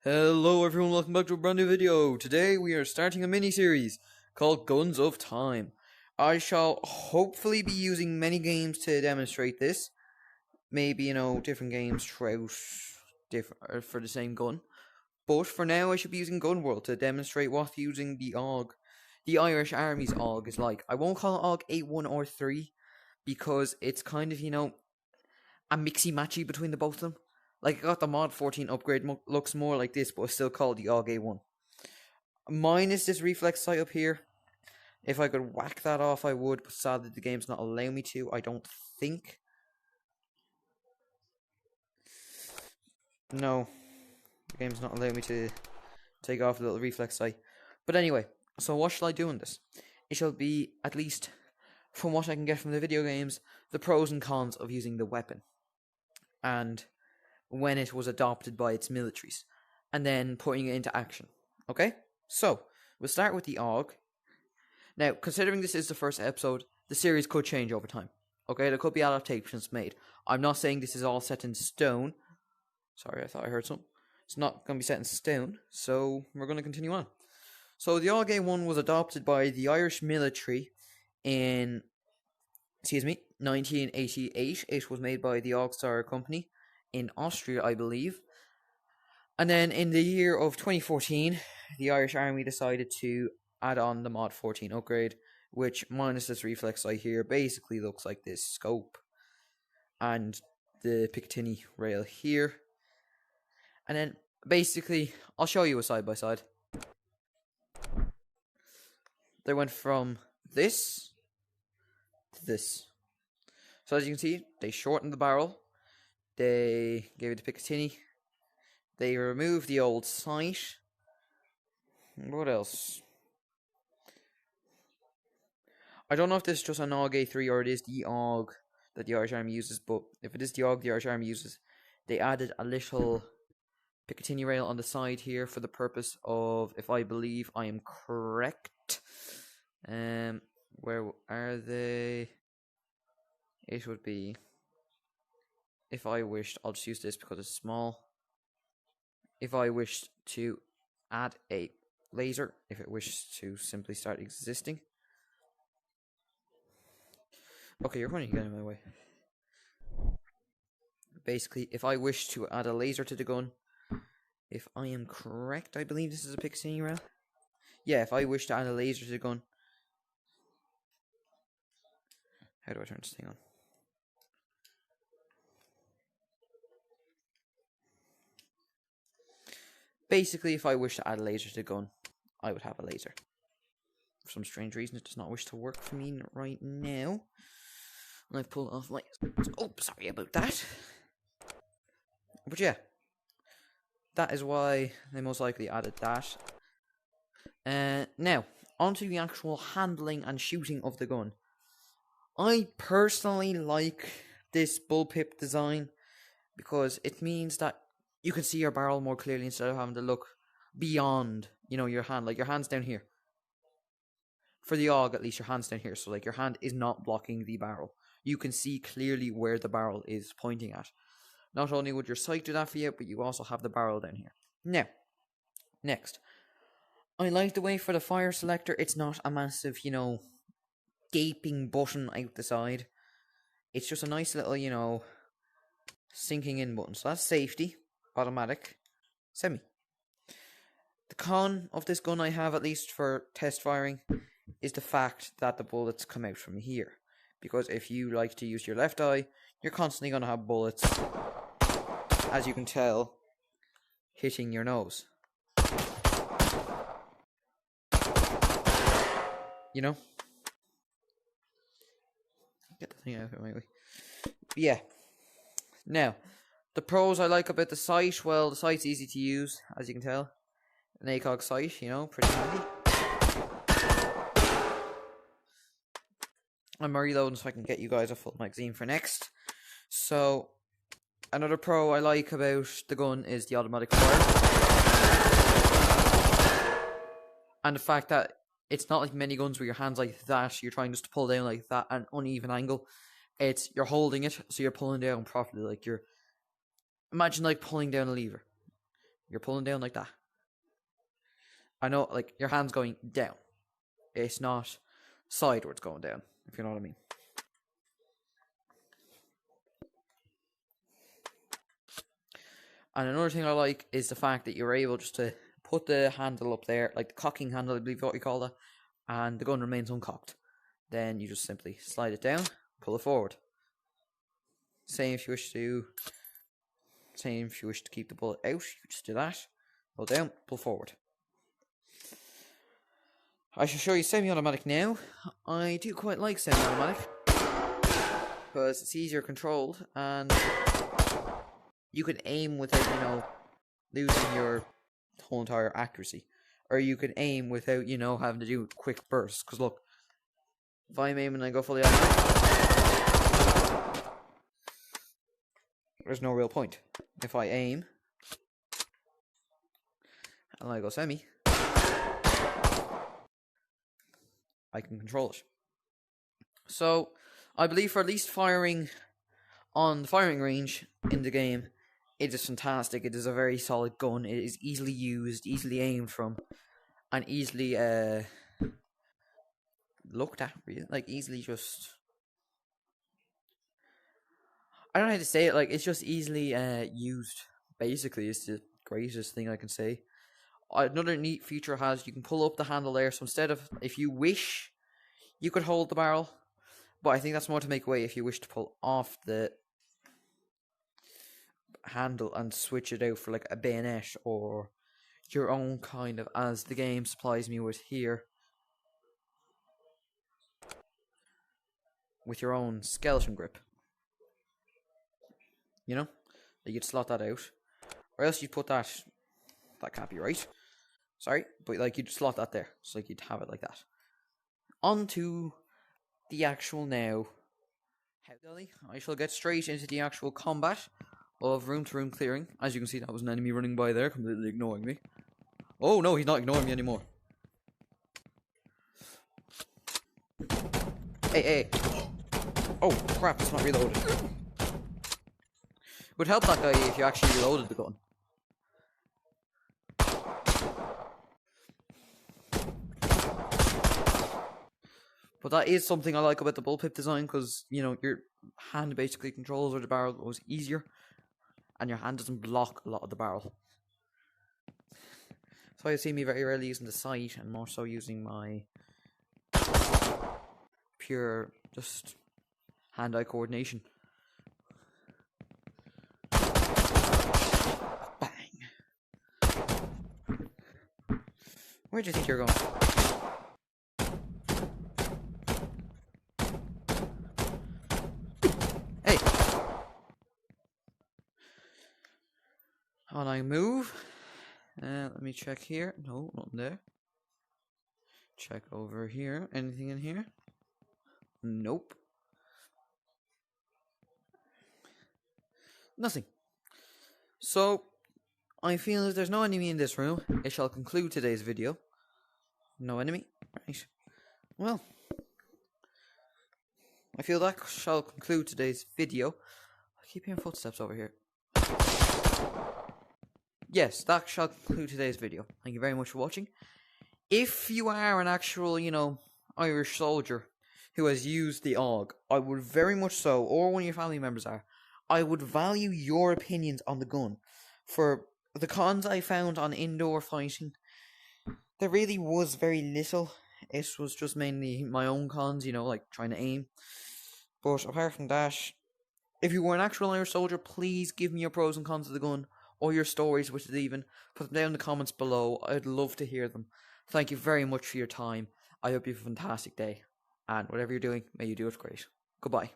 Hello everyone, welcome back to a brand new video. Today we are starting a mini-series called Guns of Time. I shall hopefully be using many games to demonstrate this. Maybe, different games throughout for the same gun. But for now I should be using Gun World to demonstrate what using the AUG, the Irish Army's AUG is like. I won't call it AUG 8.1 or 3 because it's kind of, a mixy-matchy between the both of them. Like, I got the Mod 14 upgrade, looks more like this, but it's still called the AUG A1. Mine is this reflex sight up here. If I could whack that off, I would, but sadly the game's not allowing me to, I don't think. No, the game's not allowing me to take off the little reflex sight. But anyway, so what shall I do in this? It shall be, at least from what I can get from the video games, the pros and cons of using the weapon. And when it was adopted by its militaries, and then putting it into action. Okay? So, we'll start with the AUG. Now, considering this is the first episode, the series could change over time. Okay, there could be adaptations made. I'm not saying this is all set in stone. Sorry, I thought I heard something. It's not going to be set in stone, so we're going to continue on. So, the AUG A1 was adopted by the Irish military in 1988. It was made by the AUG-Steyr company in Austria, I believe. And then in the year of 2014, the Irish Army decided to add on the Mod 14 upgrade, which, minus this reflex sight here, basically looks like this scope. And the Picatinny rail here. And then, basically, I'll show you a side-by-side. They went from this to this. So as you can see, they shortened the barrel. They gave it to Picatinny. They removed the old sight. What else? I don't know if this is just an AUG A3 or it is the AUG that the Irish Army uses, but if it is the AUG the Irish Army uses, they added a little Picatinny rail on the side here for the purpose of, if I believe I am correct, where are they? It would be, if I wished, I'll just use this because it's small. If I wished to add a laser, if it wishes to simply start existing. Okay, you're going to get in my way. Basically, if I wish to add a laser to the gun, if I am correct, I believe this is a Picatinny rail. Yeah, if I wish to add a laser to the gun. How do I turn this thing on? Basically, if I wish to add a laser to the gun, I would have a laser. For some strange reason, it does not wish to work for me right now. And I pull off my... Oh, sorry about that. But yeah. That is why they most likely added that. Now, onto the actual handling and shooting of the gun. I personally like this bullpup design because it means that you can see your barrel more clearly instead of having to look beyond, your hand. Like, your hand's down here. For the AUG, at least, your hand's down here. So, like, your hand is not blocking the barrel. You can see clearly where the barrel is pointing at. Not only would your sight do that for you, but you also have the barrel down here. Now, next. I like the way for the fire selector, it's not a massive, gaping button out the side. It's just a nice little, sinking in button. So that's safety. Automatic, semi. The con of this gun I have, at least for test firing, is the fact that the bullets come out from here. Because if you like to use your left eye, you're constantly going to have bullets, as you can tell, hitting your nose. Get the thing out of it, maybe. Yeah. Now, the pros I like about the sight, well, the sight's easy to use, as you can tell. An ACOG sight, pretty handy. I'm reloading so I can get you guys a full magazine for next. So, another pro I like about the gun is the automatic fire. And the fact that it's not like many guns where your hand's like that, you're trying just to pull down like that at an uneven angle. You're holding it, so you're pulling down properly, like imagine like pulling down a lever. you're pulling down like that. I know, like, your hand's going down. It's not sideways going down, if you know what I mean. And another thing I like is the fact that you're able just to put the handle up there, like the cocking handle, I believe what you call that, and the gun remains uncocked. Then you just simply slide it down, pull it forward. Same if you wish to keep the bullet out, you just do that, pull down, pull forward. I shall show you semi-automatic now. I do quite like semi-automatic because it's easier controlled and you can aim without, you know, losing your whole entire accuracy. Or you can aim without, you know, having to do quick bursts. Because look, if I'm aiming and I go fully automatic, there's no real point. If I aim and I go semi, I can control it. So, I believe for at least firing on the firing range in the game, it is fantastic. It is a very solid gun. It is easily used, easily aimed from, and easily looked at. Like, easily just... I don't know how to say it. Like, it's just easily used. Basically, it's the greatest thing I can say. Another neat feature has, you can pull up the handle there. So instead of, if you wish, you could hold the barrel. But I think that's more to make way if you wish to pull off the handle and switch it out for like a bayonet or your own kind of, as the game supplies me with here, with your own skeleton grip. You know, you'd slot that out, or else you'd put that. That can't be right. Sorry, but like you'd slot that there, so like you'd have it like that. On to the actual now. Howdy, I shall get straight into the actual combat of room-to-room clearing. As you can see, that was an enemy running by there, completely ignoring me. Oh no, he's not ignoring me anymore. Hey. Oh crap, it's not reloaded. It would help that guy if you actually reloaded the gun. But that is something I like about the bullpup design, because, you know, your hand basically controls where the barrel goes easier, and your hand doesn't block a lot of the barrel. So you see me very rarely using the sight, and more so using my pure, just, hand-eye coordination. Bang! Where do you think you're going? Hey! When I move, let me check here. No, nothing there. Check over here. Anything in here? Nope. Nothing. So, I feel if there's no enemy in this room, it shall conclude today's video. No enemy? Right. Well, I feel that shall conclude today's video. I keep hearing footsteps over here. Yes, that shall conclude today's video. Thank you very much for watching. If you are an actual, you know, Irish soldier who has used the AUG, I would very much so, or one of your family members are, I would value your opinions on the gun. For the cons I found on indoor fighting, there really was very little. It was just mainly my own cons, you know, like trying to aim. But apart from that, if you were an actual Irish soldier, please give me your pros and cons of the gun, or your stories with it even. Put them down in the comments below. I'd love to hear them. Thank you very much for your time. I hope you have a fantastic day. And whatever you're doing, may you do it great. Goodbye.